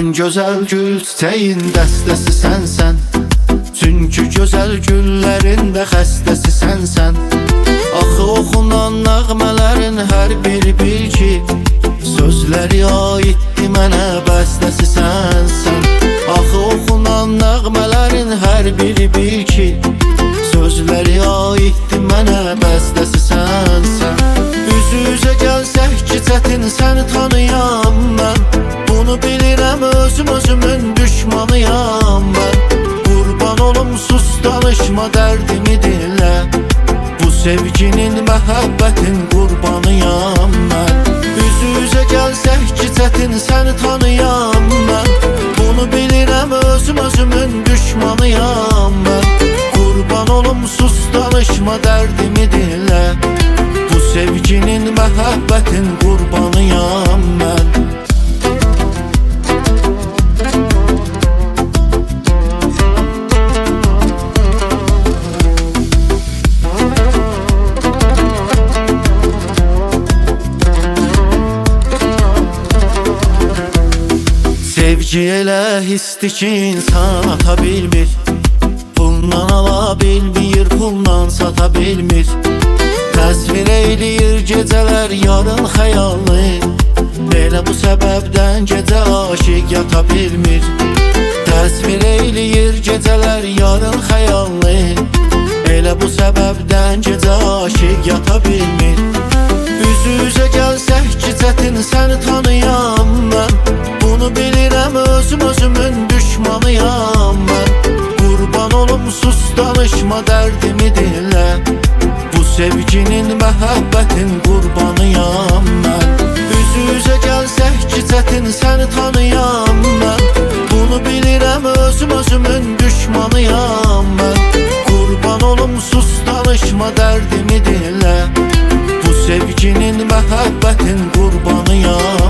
En güzel gül çiçeğin dəstəsi sənsən. Çünkü güzel güllerinde xəstəsi sənsən. Axı oxunan nəğmələrin hər biri bil ki, sözləri aiddi mənə, bəstəsi sənsən. Axı oxunan nəğmələrin hər biri bil ki, sözləri aiddi mənə, bəstəsi sənsən. Üz-üzə gəlsək ki, çətin səni tanıyam mən. Bunu bilirəm, özümün düşmanıyam mən. Qurban olum, sus danışma, dərdimi dinlə. Bu sevginin, məhəbbətin qurbanıyam mən. Üz-üzə gəlsək ki, çətin səni tanıyam mən. Bunu bilirəm, özümün düşmanıyam mən. Qurban olum, sus danışma, dərdimi dinlə. Bu sevginin, məhəbbətin qurbanıyam mən. Sevgi elə hisdi ki, insan ata bilmir. Pulla ala bilmir, pulla sata bilmir. Təsvir eyləyir gecələr yarın xəyallı. Belə bu səbəbdən gecə aşiq yata bilmir. Təsvir eyləyir gecələr yarın xəyallı. Elə bu səbəbdən gecə aşiq yata bilmir. Üz-üzə gəlsək ki, çətin səni tanıyam mən. Bunu bilirəm, özümün düşmanıyam mən. Qurban olum, sus danışma, dərdimi dinlə. Bu sevginin, məhəbbətin qurbanıyam mən. Üz-üzə gəlsək ki, çətin səni tanıyam mən. Bunu bilirəm, özümün düşmanıyam mən. Qurban olum, sus danışma, dərdimi dinlə. Bu sevginin, məhəbbətin qurbanıyam.